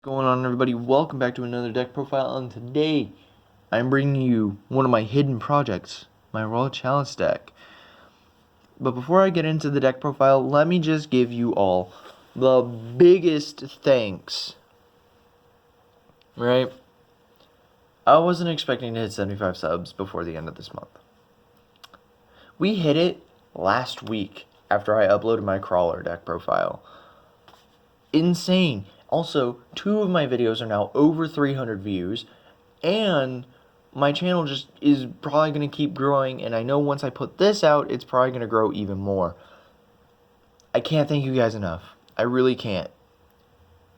Going on, everybody? Welcome back to another deck profile, and today I'm bringing you one of my hidden projects, my Royal Chalice deck. But before I get into the deck profile, let me just give you all the biggest thanks. Right? I wasn't expecting to hit 75 subs before the end of this month. We hit it last week after I uploaded my crawler deck profile. Insane. Also, 2 of my videos are now over 300 views, and my channel just is probably going to keep growing, and I know once I put this out, it's probably going to grow even more. I can't thank you guys enough. I really can't.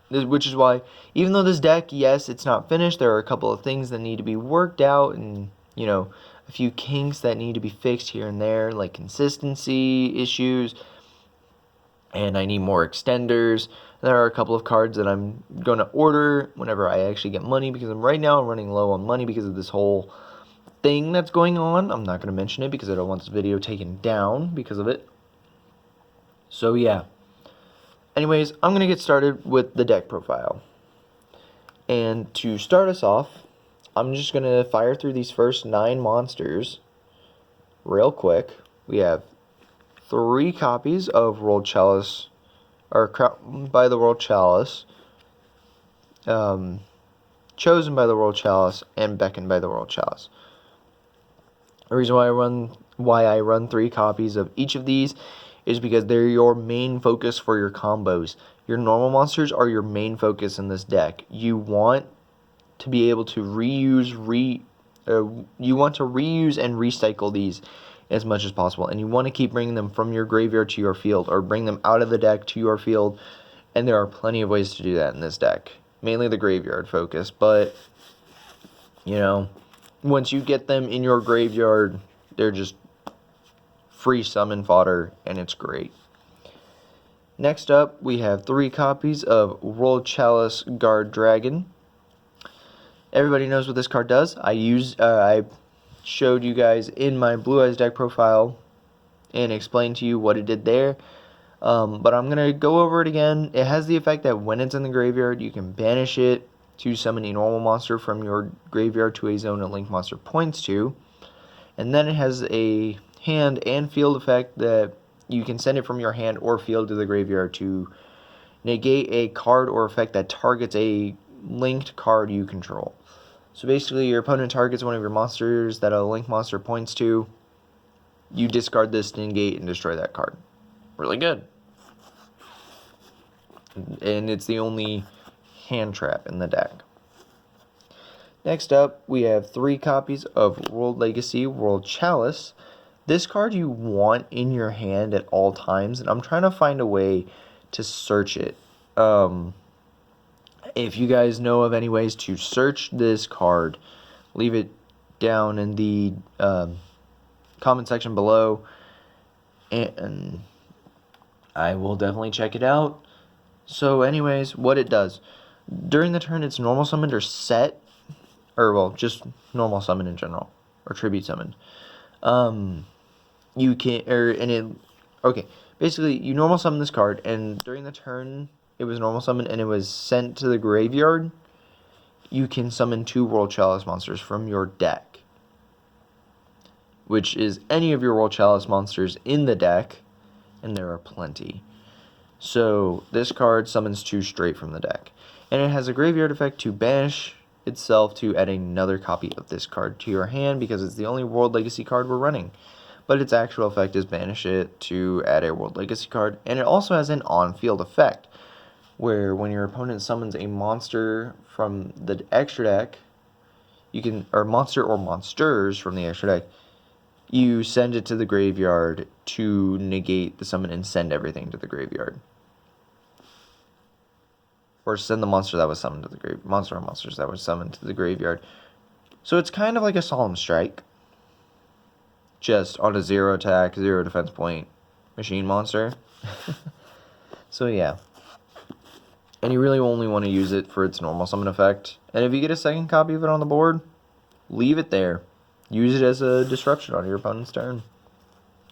Which is why, even though this deck, yes, it's not finished, there are a couple of things that need to be worked out, and, you know, a few kinks that need to be fixed here and there, like consistency issues, and I need more extenders. There are a couple of cards that I'm going to order whenever I actually get money, because right now I'm running low on money because of this whole thing that's going on. I'm not going to mention it because I don't want this video taken down because of it. So yeah. Anyways, I'm going to get started with the deck profile. And to start us off, I'm just going to fire through these first 9 monsters real quick. We have 3 copies of Royal Chalice, or by the Royal Chalice, chosen by the Royal Chalice, and beckoned by the Royal Chalice. The reason why I run 3 copies of each of these is because they're your main focus for your combos. Your normal monsters are your main focus in this deck. You want to be able to reuse and recycle these as much as possible, and you want to keep bringing them from your graveyard to your field, or bring them out of the deck to your field, and there are plenty of ways to do that in this deck. Mainly the graveyard focus, but, you know, once you get them in your graveyard, they're just free summon fodder, and it's great. Next up, we have 3 copies of Royal Chalice Guard Dragon. Everybody knows what this card does. I showed you guys in my Blue Eyes deck profile and explained to you what it did there. But I'm going to go over it again. It has the effect that when it's in the graveyard, you can banish it to summon a normal monster from your graveyard to a zone a link monster points to. And then it has a hand and field effect that you can send it from your hand or field to the graveyard to negate a card or effect that targets a linked card you control. So basically, your opponent targets one of your monsters that a link monster points to. You discard this to negate and destroy that card. Really good. And it's the only hand trap in the deck. Next up, we have 3 copies of World Legacy Royal Chalice. This card you want in your hand at all times, and I'm trying to find a way to search it. If you guys know of any ways to search this card, leave it down in the comment section below, and I will definitely check it out. So anyways, what it does, during the turn it's normal summoned or set, or well, just normal summon in general, or tribute summoned. You can, okay, basically you normal summon this card, and during the turn it was normal summoned and it was sent to the graveyard. You can summon 2 Royal Chalice monsters from your deck, which is any of your Royal Chalice monsters in the deck, and there are plenty. So this card summons 2 straight from the deck, and it has a graveyard effect to banish itself to add another copy of this card to your hand, because it's the only World Legacy card we're running. But its actual effect is banish it to add a World Legacy card, and it also has an on-field effect, where when your opponent summons a monster from the extra deck, you can, or monster or monsters from the extra deck, you send it to the graveyard to negate the summon and send everything to the graveyard. Or send the monster that was summoned to the graveyard. Monster or monsters that was summoned to the graveyard. So it's kind of like a Solemn Strike, just on a 0 attack, 0 defense point machine monster. So yeah. And you really only want to use it for its normal summon effect. And if you get a second copy of it on the board, leave it there. Use it as a disruption on your opponent's turn.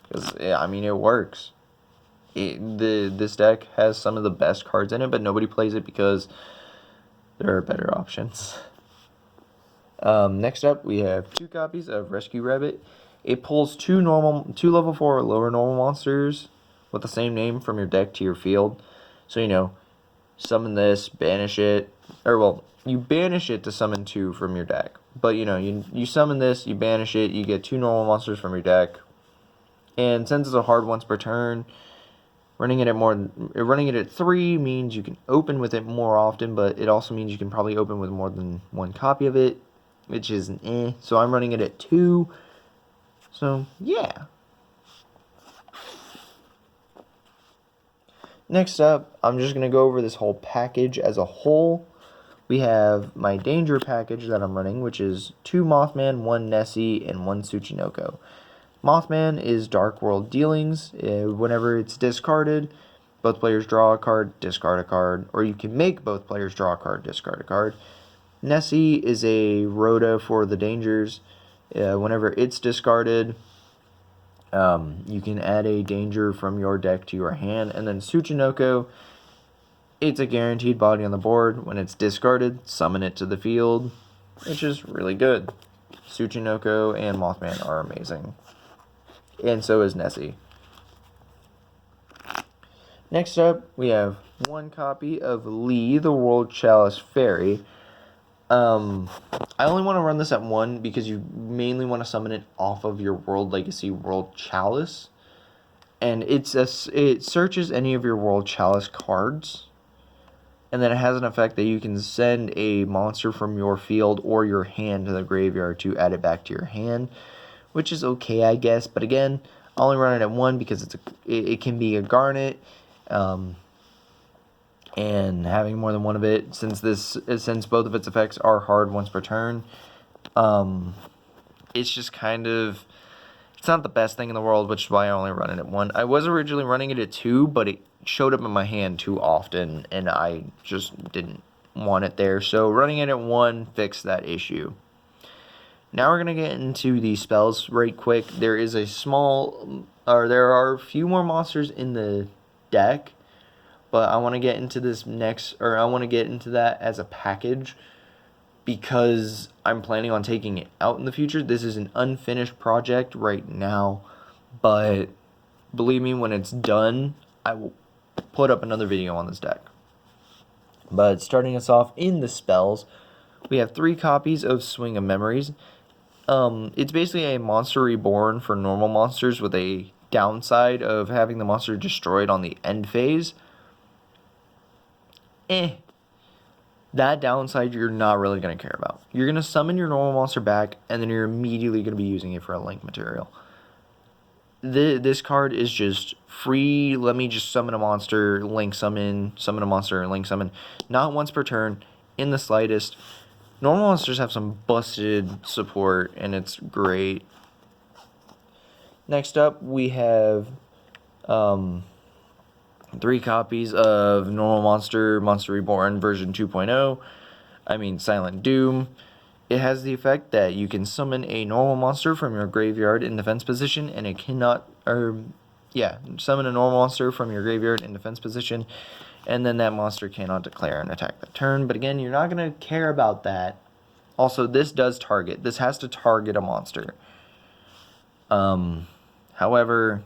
Because, yeah, I mean, it works. This deck has some of the best cards in it, but nobody plays it because There are better options. Next up, we have 2 copies of Rescue Rabbit. It pulls 2 level 4 or lower normal monsters with the same name from your deck to your field. So, summon this, banish it, or well, you banish it to summon 2 from your deck. But, you summon this, you banish it, you get 2 normal monsters from your deck. And since it's a hard once per turn, running it at 3 means you can open with it more often, but it also means you can probably open with more than 1 copy of it, which is an eh. So I'm running it at 2. So, yeah. Next up, I'm just going to go over this whole package as a whole. We have my Danger package that I'm running, which is 2 Mothman, 1 Nessie, and 1 Tsuchinoko. Mothman is Dark World Dealings. Whenever it's discarded, both players draw a card, discard a card, or you can make both players draw a card, discard a card. Nessie is a Rhoda for the Dangers. Whenever it's discarded, you can add a Danger from your deck to your hand. And then Tsuchinoko, it's a guaranteed body on the board. When it's discarded, summon it to the field, which is really good. Tsuchinoko and Mothman are amazing. And so is Nessie. Next up, we have 1 copy of Lee, the World Chalice Fairy. I only want to run this at 1 because you mainly want to summon it off of your World Legacy World Chalice. And it searches any of your World Chalice cards. And then it has an effect that you can send a monster from your field or your hand to the graveyard to add it back to your hand, which is okay, I guess. But again, I only run it at 1 because it can be a Garnet. And having more than 1 of it, since both of its effects are hard once per turn, it's just it's not the best thing in the world, which is why I only run it at 1. I was originally running it at 2, but it showed up in my hand too often, and I just didn't want it there. So running it at 1 fixed that issue. Now we're going to get into the spells right quick. There are a few more monsters in the deck, but I want to get into that as a package because I'm planning on taking it out in the future. This is an unfinished project right now, but believe me, when it's done, I will put up another video on this deck. But starting us off in the spells, we have 3 copies of Swing of Memories. It's basically a Monster Reborn for normal monsters with a downside of having the monster destroyed on the end phase. That downside you're not really going to care about. You're going to summon your normal monster back, and then you're immediately going to be using it for a link material. This card is just free. Let me just summon a monster, link summon a monster, link summon. Not once per turn, in the slightest. Normal monsters have some busted support, and it's great. Next up, we have 3 copies of Normal Monster Reborn version 2.0. Silent Doom. It has the effect that you can summon a normal monster from your graveyard in defense position, and summon a normal monster from your graveyard in defense position, and then that monster cannot declare an attack that turn. But again, you're not going to care about that. Also, this has to target a monster. However,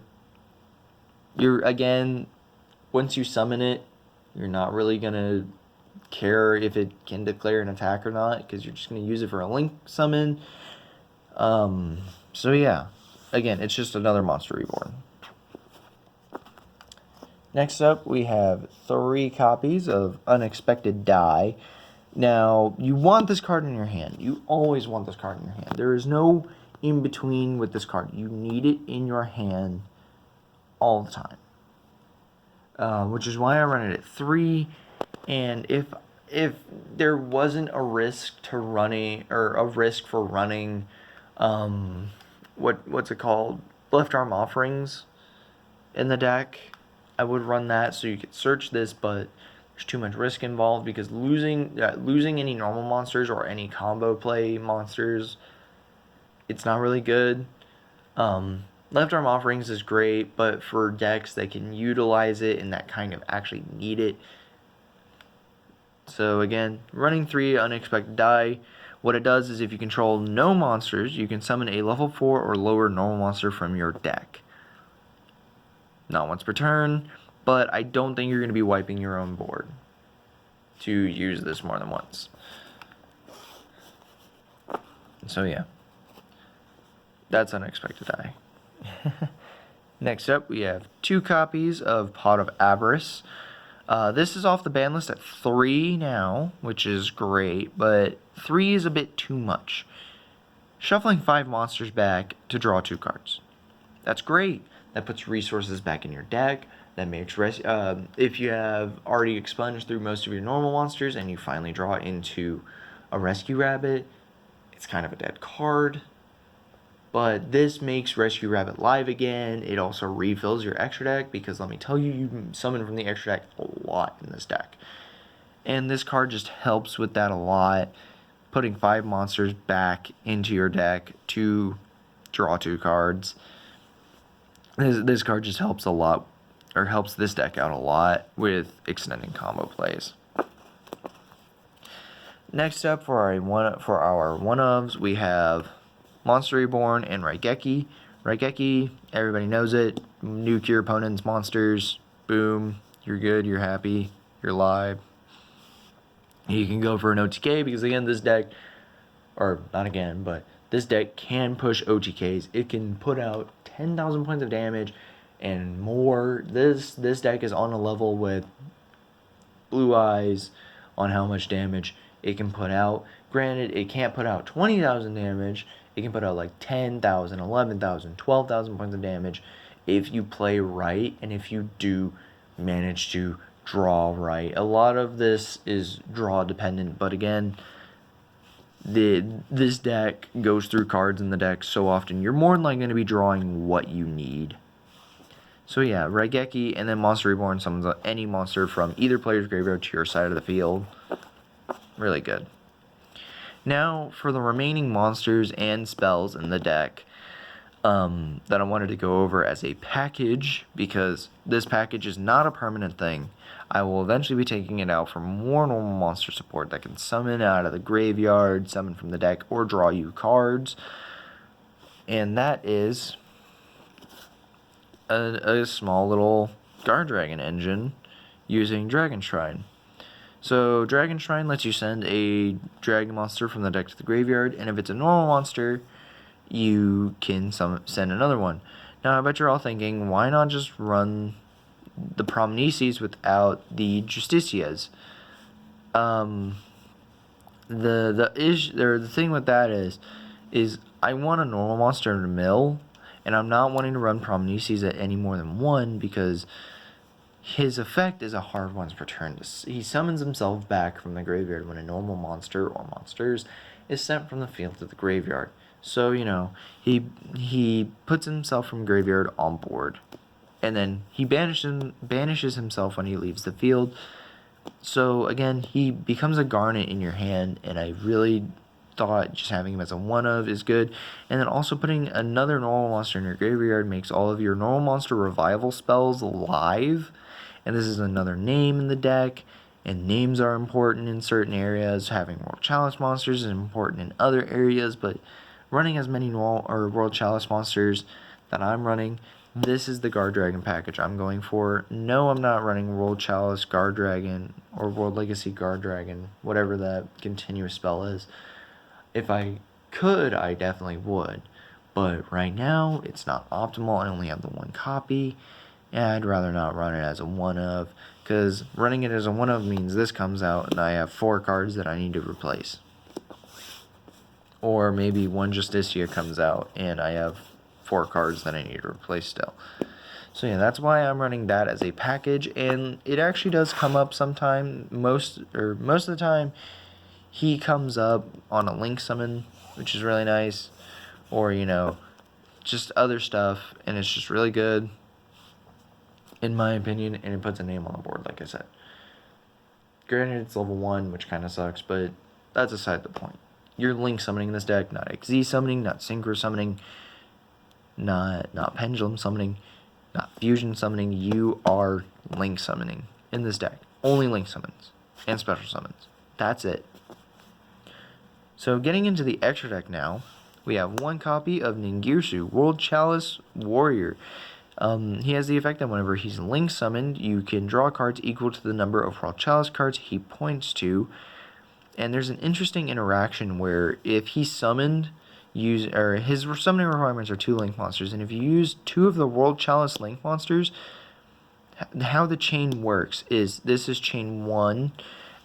once you summon it, you're not really going to care if it can declare an attack or not, because you're just going to use it for a link summon. So yeah, again, it's just another Monster Reborn. Next up, we have 3 copies of Unexpected Die. Now, you want this card in your hand. You always want this card in your hand. There is no in between with this card. You need it in your hand all the time. Which is why I run it at 3. And if there wasn't a risk for running what's it called, left arm offerings in the deck, I would run that so you could search this, but there's too much risk involved because losing any normal monsters or any combo play monsters, it's not really good. Left arm offerings is great, but for decks that can utilize it and that kind of actually need it, So again, running 3 unexpected die. What it does is if you control no monsters, you can summon a level 4 or lower normal monster from your deck. Not once per turn, but I don't think you're going to be wiping your own board to use this more than once. So yeah, that's unexpected die. Next up, we have 2 copies of Pot of Avarice. This is off the ban list at 3 now, which is great, but 3 is a bit too much. Shuffling 5 monsters back to draw 2 cards. That's great. That puts resources back in your deck. That makes if you have already expunged through most of your normal monsters and you finally draw into a Rescue Rabbit, it's kind of a dead card. But this makes Rescue Rabbit live again. It also refills your extra deck because let me tell you, you summon from the extra deck a lot in this deck. And this card just helps with that a lot. Putting 5 monsters back into your deck to draw 2 cards. This card just helps a lot, or helps this deck out a lot with extending combo plays. Next up for our one-ofs, we have Monster Reborn and Raigeki. Raigeki, everybody knows it. Nuke your opponent's monsters. Boom. You're good. You're happy. You're live. You can go for an OTK because, again, this deck, or not again, but this deck can push OTKs. It can put out 10,000 points of damage and more. This deck is on a level with Blue Eyes on how much damage it can put out. Granted, it can't put out 20,000 damage. It can put out like 10,000, 11,000, 12,000 points of damage if you play right and if you do manage to draw right. A lot of this is draw dependent, but again, this deck goes through cards in the deck so often, you're more than likely going to be drawing what you need. So yeah, Raigeki and then Monster Reborn summons any monster from either player's graveyard to your side of the field. Really good. Now, for the remaining monsters and spells in the deck that I wanted to go over as a package, because this package is not a permanent thing. I will eventually be taking it out for more normal monster support that can summon out of the graveyard, summon from the deck, or draw you cards. And that is a small little Guard Dragon engine using Dragon Shrine. So Dragon Shrine lets you send a dragon monster from the deck to the graveyard, and if it's a normal monster, you can send another one. Now I bet you're all thinking, why not just run the Promnesis without the Justicias? The thing with that is I want a normal monster to mill, and I'm not wanting to run Promnesis at any more than 1 because his effect is a hard once per turn. He summons himself back from the graveyard when a normal monster or monsters is sent from the field to the graveyard. So, you know, he puts himself from graveyard on board. And then he banishes himself when he leaves the field. So, again, he becomes a garnet in your hand, and I really thought just having him as a one-of is good. And then also putting another normal monster in your graveyard makes all of your normal monster revival spells live. And this is another name in the deck, and names are important in certain areas. Having World Chalice monsters is important in other areas, but running as many World Chalice monsters that I'm running, this is the Guard Dragon package I'm going for. No, I'm not running World Chalice Guard Dragon or World Legacy Guard Dragon, whatever that continuous spell is. If I could, I definitely would. But right now, it's not optimal. I only have the 1 copy. And I'd rather not run it as a one-of, because running it as a one-of means this comes out and I have 4 cards that I need to replace. Or maybe 1 Justicia comes out and I have 4 cards that I need to replace still. So yeah, that's why I'm running that as a package, and it actually does come up sometime. Most of the time, he comes up on a link summon, which is really nice, or, you know, just other stuff, and it's just really good, in my opinion, and it puts a name on the board, like I said. Granted, it's level 1, which kind of sucks, but that's aside the point. You're link summoning this deck, not XZ summoning, not Synchro summoning, not Pendulum summoning, not Fusion summoning. You are link summoning in this deck. Only link summons. and special summons. That's it. So getting into the extra deck now, we have one copy of Ningirsu, World Chalice Warrior. He has the effect that whenever he's link summoned, you can draw cards equal to the number of World Chalice cards he points to. And there's an interesting interaction where if he's summoned, his summoning requirements are 2 link monsters, and if you use 2 of the World Chalice link monsters, how the chain works is this is chain 1,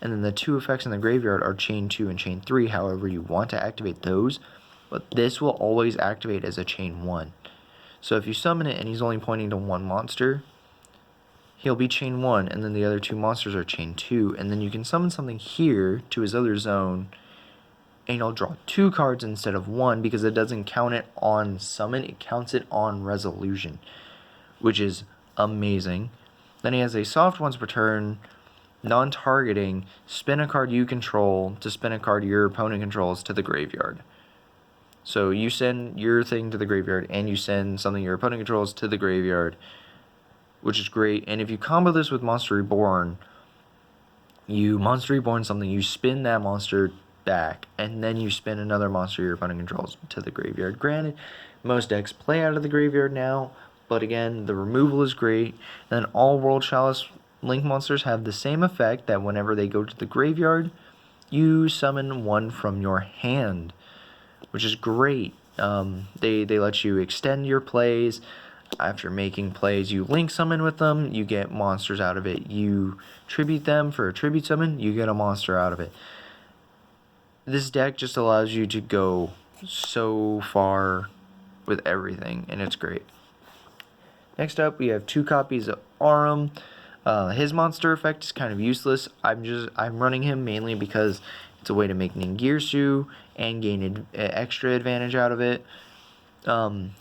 and then the 2 effects in the graveyard are chain 2 and chain 3, however you want to activate those, but this will always activate as a chain 1. So if you summon it and he's only pointing to 1 monster, he'll be chain 1, and then the other 2 monsters are chain 2, and then you can summon something here to his other zone, and he'll draw 2 cards instead of 1, because it doesn't count it on summon, it counts it on resolution, which is amazing. Then he has a soft once per turn, non-targeting, spin a card you control to spin a card your opponent controls to the graveyard. So you send your thing to the graveyard, and you send something your opponent controls to the graveyard, which is great. And if you combo this with Monster Reborn, you Monster Reborn something, you spin that monster back, and then you spin another monster your opponent controls to the graveyard. Granted, most decks play out of the graveyard now, but again, the removal is great. And then all World Chalice link monsters have the same effect that whenever they go to the graveyard, you summon one from your hand, which is great. They let you extend your plays. After making plays, you link summon with them, you get monsters out of it. You tribute them for a tribute summon, you get a monster out of it. This deck just allows you to go so far with everything, and it's great. Next up, we have 2 copies of Aurum. His monster effect is kind of useless. I'm running him mainly because it's a way to make Ningirsu and gain extra advantage out of it.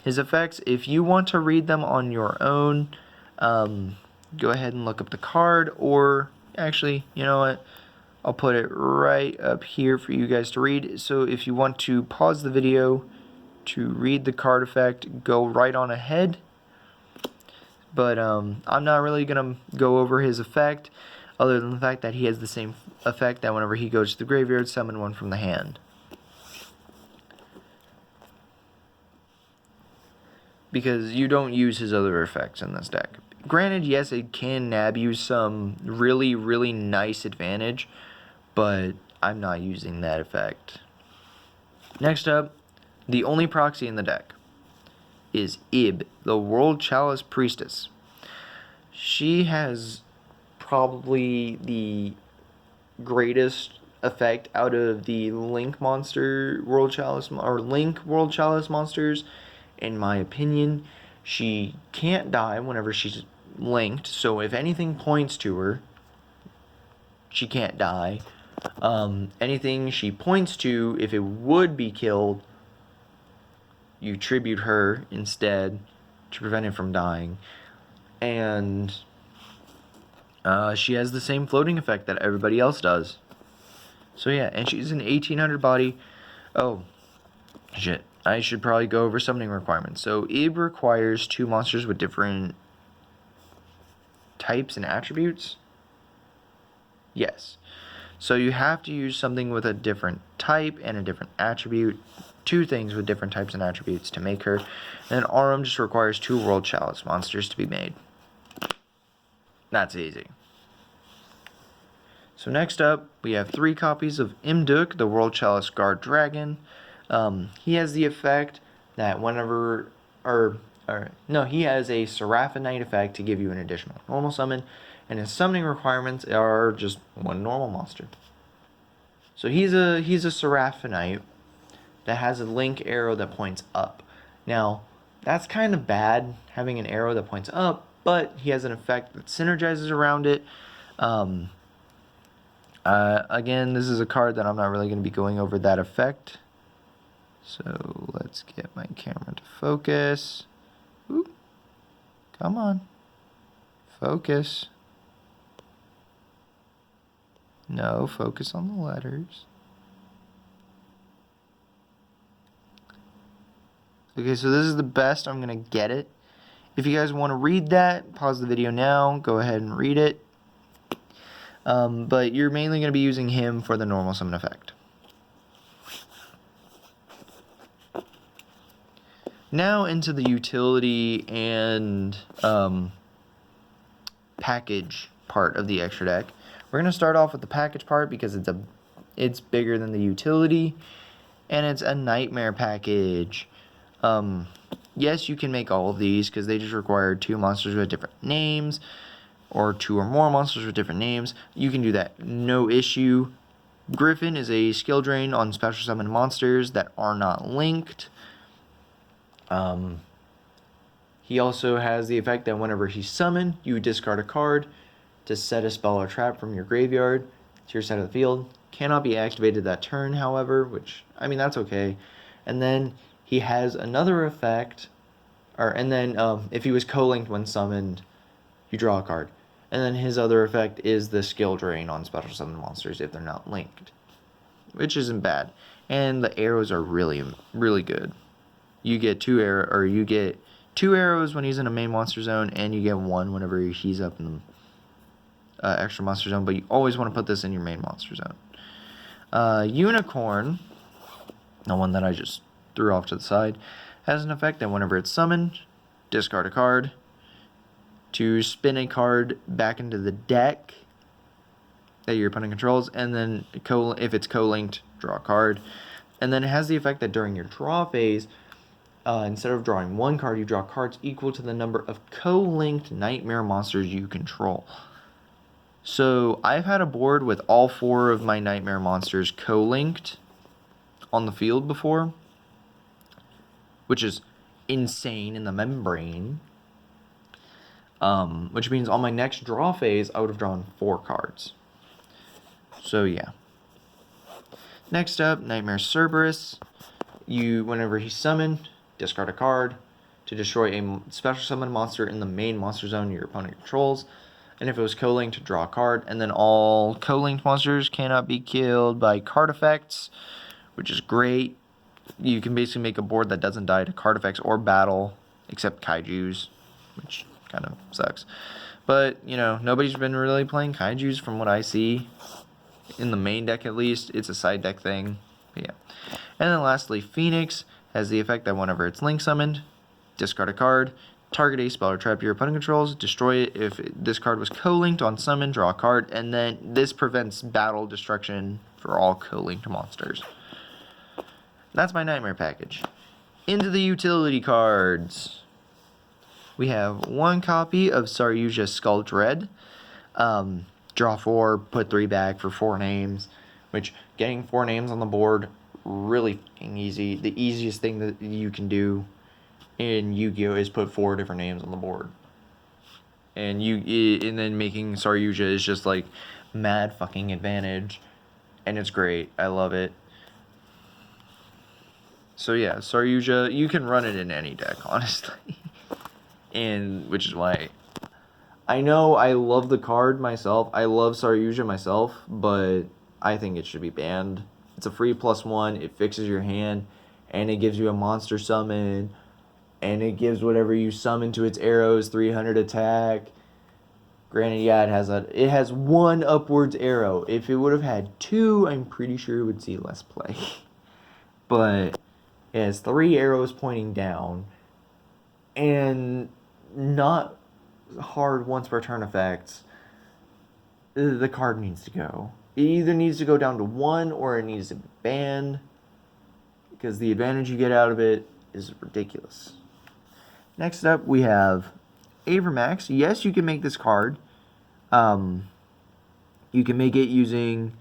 His effects, if you want to read them on your own, go ahead and look up the card, or actually, you know what, I'll put it right up here for you guys to read. So if you want to pause the video to read the card effect, go right on ahead. But I'm not really going to go over his effect, other than the fact that he has the same effect that whenever he goes to the graveyard, summon one from the hand. Because you don't use his other effects in this deck. Granted, yes, it can nab you some really, really nice advantage, but I'm not using that effect. Next up, the only proxy in the deck is Ib, the World Chalice Priestess. She has probably the greatest effect out of the Link Monster World Chalice, or Link World Chalice monsters, in my opinion. She can't die whenever she's linked, so if anything points to her, she can't die. Anything she points to, if it would be killed, you tribute her instead to prevent it from dying. And she has the same floating effect that everybody else does. So yeah, and she's an 1800 body. Oh, shit. I should probably go over summoning requirements. So Ib requires 2 monsters with different types and attributes. Yes. So you have to use something with a different type and a different attribute. 2 things with different types and attributes to make her. And Aurum just requires 2 World Chalice monsters to be made. That's easy. So next up, we have 3 copies of Imduk, the World Chalice Guard Dragon. He has the effect that whenever, he has a Seraphonite effect to give you an additional normal summon, and his summoning requirements are just 1 normal monster. So he's a Seraphonite that has a link arrow that points up. Now, that's kind of bad, having an arrow that points up, but he has an effect that synergizes around it. Again, this is a card that I'm not really going to be going over that effect. So let's get my camera to focus. Ooh, come on. Focus. No, focus on the letters. Okay, so this is the best I'm going to get it. If you guys want to read that, pause the video now. Go ahead and read it. But you're mainly going to be using him for the normal summon effect. Now into the utility and package part of the extra deck. We're going to start off with the package part because it's bigger than the utility, and it's a nightmare package. Yes, you can make all of these because they just require 2 monsters with different names, or 2 or more monsters with different names. You can do that, no issue. Griffin is a skill drain on special summon monsters that are not linked. He also has the effect that whenever he's summoned, you discard a card to set a spell or trap from your graveyard to your side of the field. Cannot be activated that turn, however, which, I mean, that's okay. And then he has another effect, if he was co-linked when summoned, you draw a card. And then his other effect is the skill drain on special summon monsters if they're not linked, which isn't bad. And the arrows are really, really good. You get 2 arrows when he's in a main monster zone, and you get 1 whenever he's up in the extra monster zone. But you always want to put this in your main monster zone. Unicorn, the one that I just threw off to the side, has an effect that whenever it's summoned, discard a card to spin a card back into the deck that your opponent controls, and then if it's co-linked, draw a card. And then it has the effect that during your draw phase, instead of drawing 1 card, you draw cards equal to the number of co-linked nightmare monsters you control. So I've had a board with all 4 of my nightmare monsters co-linked on the field before, which is insane in the membrane. Which means on my next draw phase, I would have drawn 4 cards. So yeah. Next up, Nightmare Cerberus. Whenever he's summoned, discard a card to destroy a special summon monster in the main monster zone your opponent controls. And if it was co-linked, draw a card. And then all co-linked monsters cannot be killed by card effects, which is great. You can basically make a board that doesn't die to card effects or battle, except kaijus, which kind of sucks. But, nobody's been really playing kaijus from what I see. In the main deck, at least. It's a side deck thing. But yeah. And then lastly, Phoenix has the effect that whenever it's link summoned, discard a card, target a spell or trap your opponent controls, destroy it if this card was co-linked on summon, draw a card, and then this prevents battle destruction for all co-linked monsters. That's my nightmare package. Into the utility cards. We have 1 copy of Saryuja Skull Dread. Draw 4, put 3 back for 4 names, which getting 4 names on the board, really fucking easy. The easiest thing that you can do in Yu-Gi-Oh! Is put 4 different names on the board. And then making Saryuja is just like mad fucking advantage. And it's great. I love it. So yeah, Saryuja, you can run it in any deck, honestly. And which is why I know I love the card myself. I love Saryuja myself, but I think it should be banned. It's a free +1. It fixes your hand, and it gives you a monster summon, and it gives whatever you summon to its arrows 300 attack. Granted, yeah, it has 1 upwards arrow. If it would have had 2, I'm pretty sure it would see less play. But it has 3 arrows pointing down, and not hard once per turn effects. The card needs to go. It either needs to go down to 1 or it needs to be banned, because the advantage you get out of it is ridiculous. Next up, we have Avermax. Yes, you can make this card. You can make it using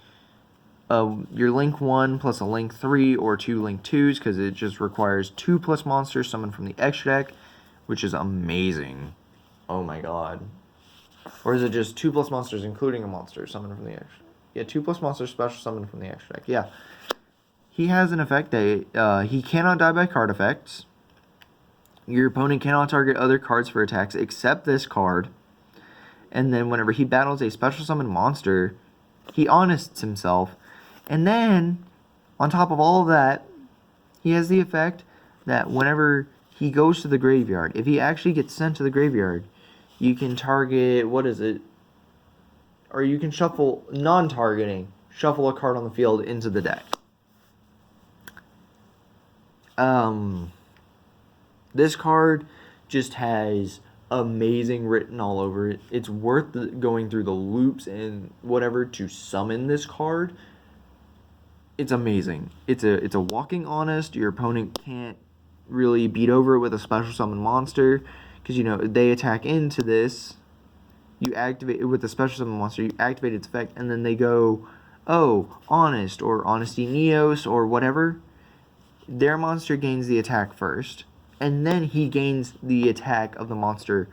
your Link 1 plus a Link 3 or 2 Link 2s, because it just requires 2+ monsters summoned from the extra deck, which is amazing. Oh my god. Or is it just 2+ monsters including a monster summoned from the extra? Yeah, 2+ monsters special summoned from the extra deck. Yeah. He has an effect that he cannot die by card effects. Your opponent cannot target other cards for attacks except this card. And then whenever he battles a special summon monster, he honests himself. And then, on top of all of that, he has the effect that whenever he goes to the graveyard, if he actually gets sent to the graveyard, you can target, what is it? or you can shuffle non-targeting, shuffle a card on the field into the deck. This card just has amazing written all over it. It's worth going through the loops and whatever to summon this card. It's amazing. It's a walking honest. Your opponent can't really beat over it with a special summon monster, because they attack into this. You activate it with a special summon monster. You activate its effect, and then they go, oh, honest or honesty Neos or whatever. Their monster gains the attack first, and then he gains the attack of the monster,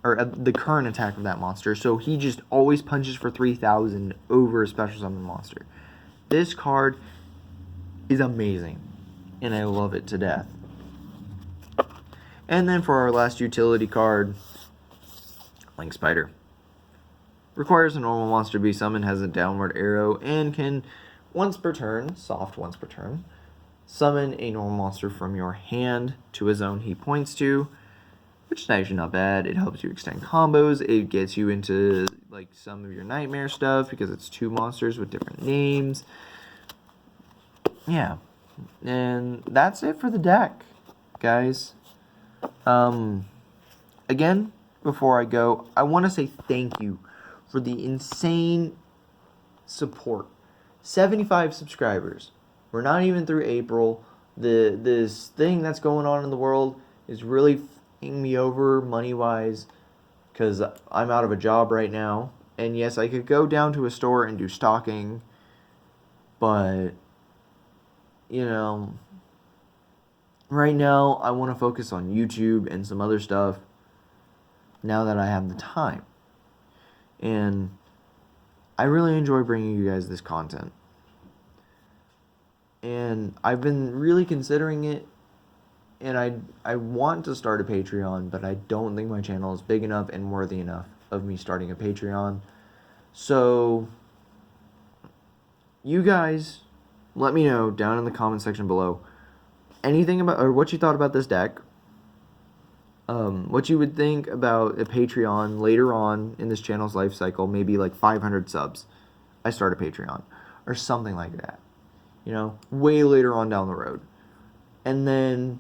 or the current attack of that monster. So he just always punches for 3,000 over a special summon monster. This card is amazing, and I love it to death. And then for our last utility card, Link Spider. Requires a normal monster to be summoned, has a downward arrow, and can, once per turn, summon a normal monster from your hand to a zone he points to, which is actually not bad. It helps you extend combos. It gets you into like some of your nightmare stuff because it's 2 monsters with different names. Yeah, and that's it for the deck, guys. Again, before I go, I want to say thank you for the insane support. 75 subscribers. We're not even through April. This thing that's going on in the world is really f***ing me over money-wise, because I'm out of a job right now. And yes, I could go down to a store and do stocking, but, right now I want to focus on YouTube and some other stuff now that I have the time. And I really enjoy bringing you guys this content. And I've been really considering it, and I want to start a Patreon, but I don't think my channel is big enough and worthy enough of me starting a Patreon. So, you guys, let me know down in the comment section below anything about, or what you thought about this deck, what you would think about a Patreon later on in this channel's life cycle, maybe like 500 subs, I start a Patreon, or something like that, way later on down the road. And then,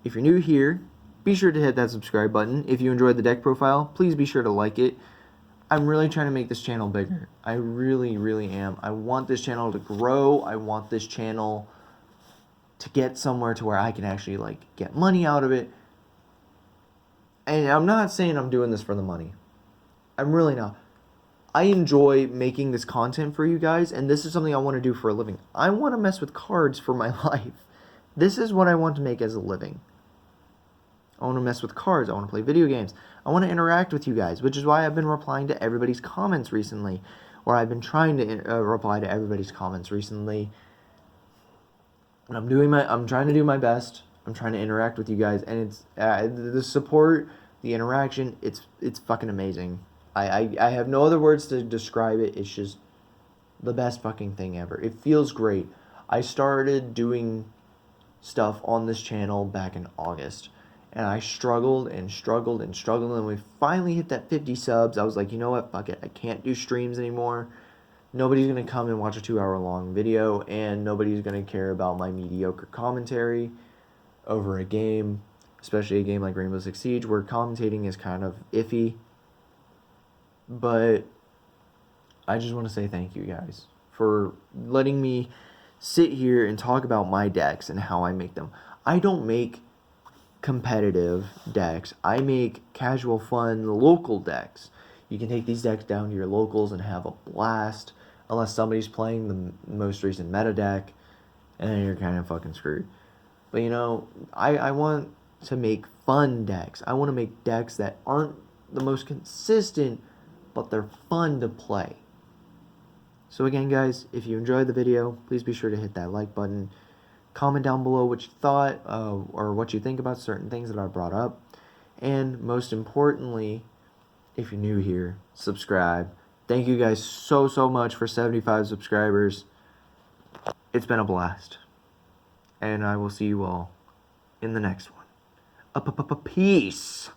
if you're new here, be sure to hit that subscribe button. If you enjoyed the deck profile, please be sure to like it. I'm really trying to make this channel bigger. I really, really am. I want this channel to grow. I want this channel to get somewhere to where I can actually, get money out of it. And I'm not saying I'm doing this for the money. I'm really not. I enjoy making this content for you guys, and this is something I want to do for a living. I want to mess with cards for my life. This is what I want to make as a living. I want to mess with cards. I want to play video games. I want to interact with you guys, which is why I've been replying to everybody's comments recently, or I've been trying to reply to everybody's comments recently. And I'm trying to do my best. I'm trying to interact with you guys, and it's the support, the interaction. It's fucking amazing. I have no other words to describe it. It's just the best fucking thing ever. It feels great. I started doing stuff on this channel back in August, and I struggled, and we finally hit that 50 subs. I was like, you know what, fuck it, I can't do streams anymore. Nobody's gonna come and watch a 2-hour long video, and nobody's gonna care about my mediocre commentary over a game, especially a game like Rainbow Six Siege, where commentating is kind of iffy. But I just want to say thank you guys for letting me sit here and talk about my decks and how I make them. I don't make competitive decks. I make casual, fun, local decks. You can take these decks down to your locals and have a blast, unless somebody's playing the most recent meta deck, and then you're kind of fucking screwed. But I want to make fun decks. I want to make decks that aren't the most consistent, but they're fun to play. So again, guys, if you enjoyed the video, please be sure to hit that like button. Comment down below what you thought, or what you think about certain things that I brought up. And most importantly, if you're new here, subscribe. Thank you guys so much for 75 subscribers. It's been a blast. And I will see you all in the next one. Peace.